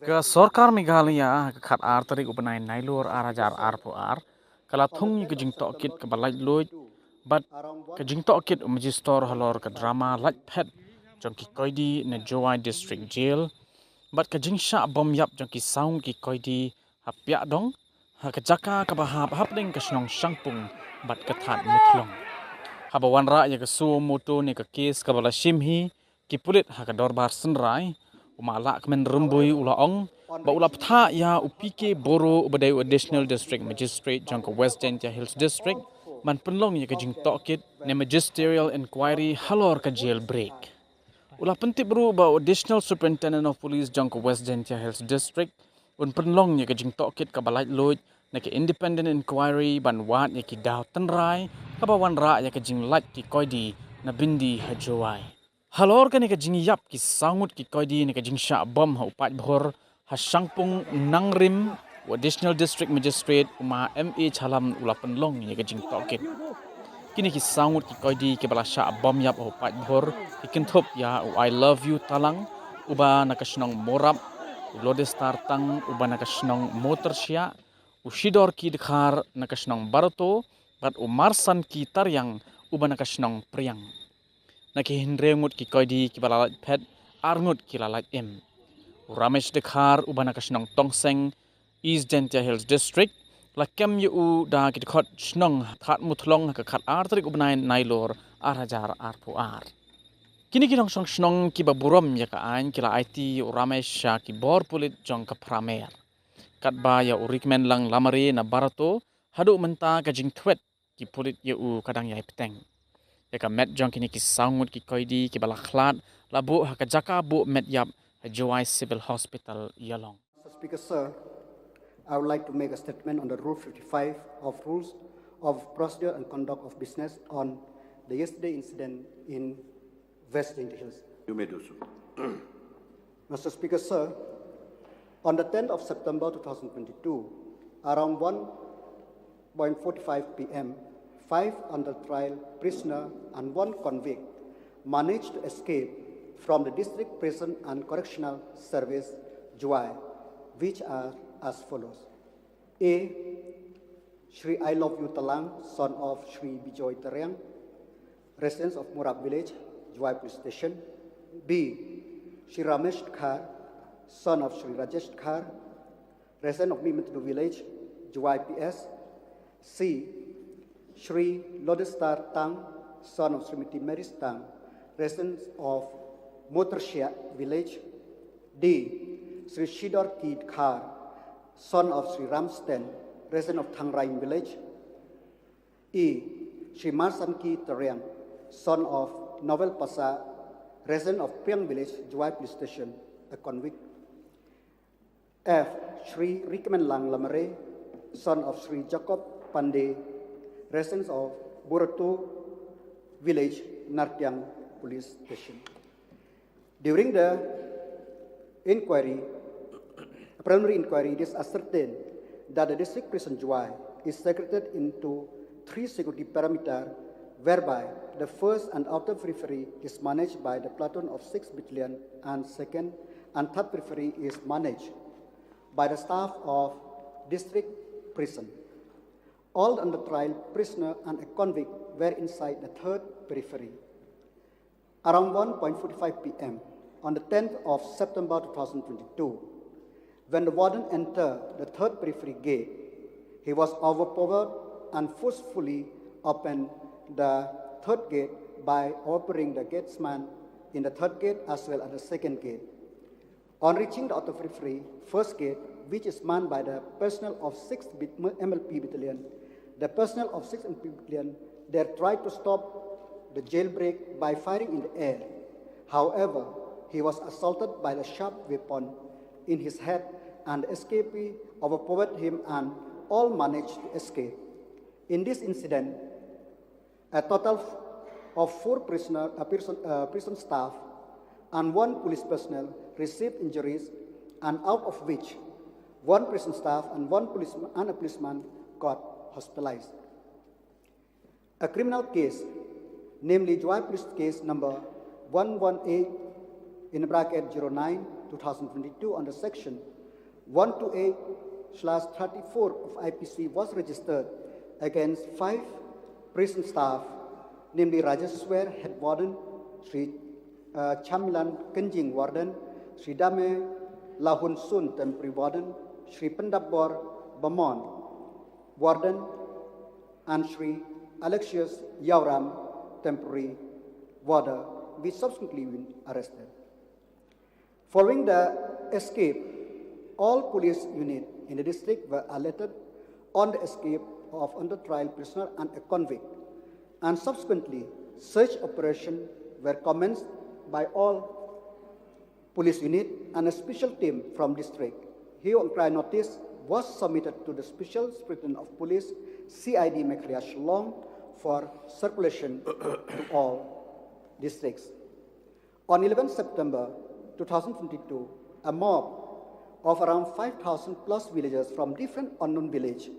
Ke sorkar Meghalaya ke khat ar tarik upanai nailur arajar ar po ar kala thung ke jing tohkit ke laitluid but ke jing tohkit magistor halor ke drama lait phet jong ki koidi ne Jowai district jail but ke jing sha bom yap jong ki sound ki koidi hapya dong ha ke jaka ke bahap hapding ke snong sangpung but ke that mutlong habawan ra ya ke su moto ne ke kes ke bala shimhi ki pulit ha ke dorbar senrai umala kemen rumbui ulaong ba ula ptha ya upike boro ubadai additional district magistrate jangka west Gentia hills district man penlong ya ke jing tohkit ne magisterial inquiry halor ke jail break ula pentip bro ba additional superintendent of police jangka west Gentia hills district un penlong ya ke jing tohkit ka balait loid ne ke independent inquiry ban wat ya ki daw tenrai ka bawan ra ya ke jing lait ki koidi na bindi hajowai halor ka ni ka jing yap ki sangut ki koidi ni ka jing sha bom ha upat bhor ha sangpung nangrim additional district magistrate uma ma chalam ula penlong ni ka jing tohkit kini ki sangut ki koidi ki bala sha bom yap ha upat bhor ki kinthop ya I love you talang uba na ka snong morap lodestar tang uba na ka snong motor sia ushidor ki dikhar na ka snong barato bat umarsan ki taryang uba na ka snong priang naki hinrengut ki koidi ki bala phet arngut ki lalat em ramesh dekhar ubana kasnong tongseng east Gentia hills district la kem yu da ki khot snong khat muthlong ka khat artrik ubnai nailor arhajar arpu ar kini ki song snong ki baburom ya ka ain ki la it ramesh ki bor pulit jong ka pramer kat ba ya urikmen lang lamare na barato hadu menta ka jing thwet ki pulit yu kadang yai peteng ya met jong kini ki sangut ki koidi ki bala khlat labu ha ka jaka bu met yap Jowai Civil Hospital Yalong. Mr. Speaker, sir, I would like to make a statement on the Rule 55 of Rules of Procedure and Conduct of Business on the yesterday incident in West Indian Hills. You may do so. Mr. Speaker, sir, on the 10th of September 2022, around 1:45 p.m., 5 under trial prisoner and 1 convict managed to escape from the District Prison and Correctional Service, Jowai, which are as follows. A. Shri I Love You Talang, son of Shri Bijoy Taryang, resident of Murab Village, Jowai Police Station. B. Shri Ramesh Khar, son of Shri Rajesh Khar, resident of Mimitlu Village, Jowai PS. C. Shri Lodestar Tang, son of Srimati Maris Tang, resident of Motorshia Village. D. Sri Shidor Kid Khar, son of Sri Ramsten, resident of Thangrain Village. E. Sri Marsan Ki Taryang, son of Novel Pasa, resident of Priang Village, Jowai Police Station, a convict. F. Sri Rikmen Lang Lamare, son of Sri Jacob Pandey, residents of Burato Village, Nartiang Police Station. During the preliminary inquiry, it is ascertained that the district prison Jowai is segregated into 3 security parameters, whereby the first and outer periphery is managed by the platoon of 6 battalion, and second and third periphery is managed by the staff of district prison. All under trial prisoner and a convict were inside the third periphery. Around 1:45 p.m. on the 10th of September 2022, when the warden entered the third periphery gate, he was overpowered and forcefully opened the third gate by overpowering the gatesman in the third gate as well as the second gate. On reaching the outer periphery first gate, which is manned by the personnel of 6th MLP battalion, the personnel of 6th MLP battalion there tried to stop the jailbreak by firing in the air. However, he was assaulted by the sharp weapon in his head, and the escapee overpowered him, and all managed to escape. In this incident, a total of 4 prison staff and 1 police personnel received injuries, and out of which 1 prison staff and 1 policeman and a policeman got hospitalized. A criminal case, namely Jowai Police Case number 118 in bracket 09/2022 under section 128/34 of IPC was registered against 5 prison staff, namely Rajaswar Head Warden, Sri Chamilan Kenjing Warden, Sri Dame Lahun Sun Temporary Warden, Sri Pendabor Bamon Warden, and Sri Alexius Yauram Temporary Warden, which subsequently been arrested. Following the escape, all police units in the district were alerted on the escape of under trial prisoner and a convict, and subsequently search operations were commenced by all police units and a special team from district. Here on prior notice was submitted to the Special Superintendent of Police, CID Meghalaya Shillong, for circulation to all districts. On 11 September 2022, a mob of around 5,000 plus villagers from different unknown villages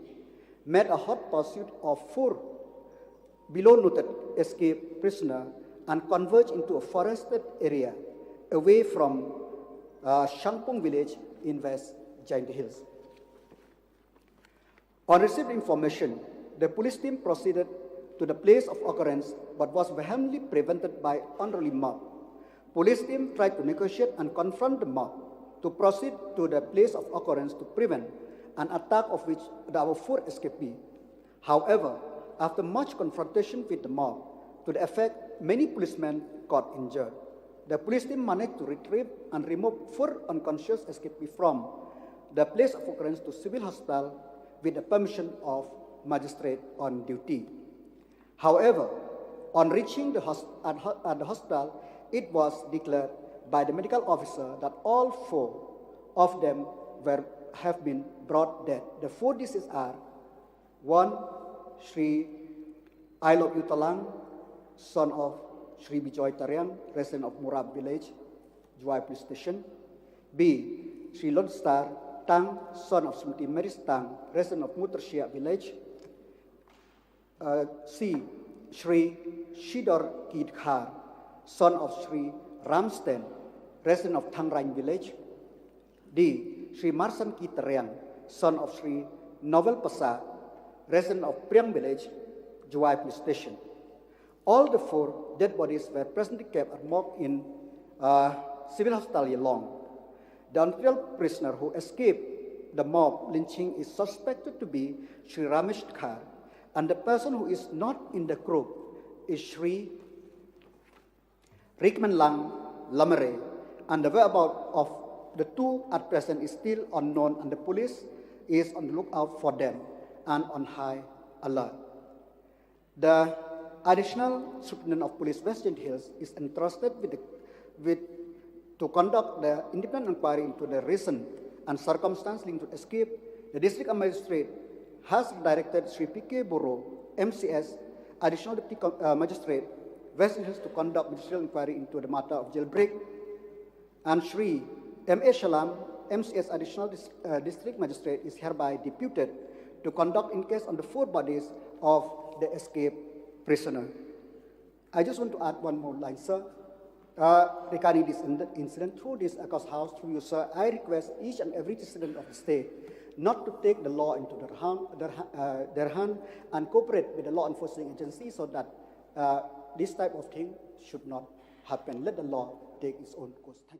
made a hot pursuit of 4 below noted escaped prisoners and converged into a forested area away from Shangpong village in West Giant Hills. On received information, the police team proceeded to the place of occurrence but was vehemently prevented by unruly mob. Police team tried to negotiate and confront the mob to proceed to the place of occurrence to prevent an attack of which there were 4 escapees. However, after much confrontation with the mob, to the effect many policemen got injured. The police team managed to retrieve and remove 4 unconscious escapees from the place of occurrence to civil hospital with the permission of magistrate on duty. However, on reaching the hospital, it was declared by the medical officer that all 4 of them have been brought dead. The 4 deceased are 1. Sri I Love You Talang, son of Sri Bijoy Tarian, resident of Murab village, Juai Police Station. B. Sri Lodestar Tang, son of Srimati Maris Tang, resident of Mutersia village. C. Sri Shidor Kidkhar, son of Sri Ramsten, resident of Thangrang village. D. Sri Marsan Kitarian, son of Sri Novel Pasa, resident of Priang village, Juai Police Station. All the 4 dead bodies were presently kept and mocked in civil hospital Yalong. The unreal prisoner who escaped the mob lynching is suspected to be Sri Ramesh Khar, and the person who is not in the group is Sri Rikman Lang Lamare, and the whereabouts of the 2 at present is still unknown, and the police is on the lookout for them and on high alert. The Additional Superintendent of Police West Giant Hills is entrusted to conduct the independent inquiry into the reason and circumstance linked to escape. The district magistrate has directed Sri P.K. Boro, MCS, Additional Deputy Magistrate, West Giant Hills, to conduct judicial inquiry into the matter of jailbreak, and Sri M.A. Shalam, MCS Additional District Magistrate, is hereby deputed to conduct inquest on the 4 bodies of the escaped prisoner. I just want to add one more line, sir. Regarding this incident, through this Akos House, through you, sir, I request each and every citizen of the state not to take the law into their hand and cooperate with the law enforcing agency so that this type of thing should not happen. Let the law take its own course. Thank you.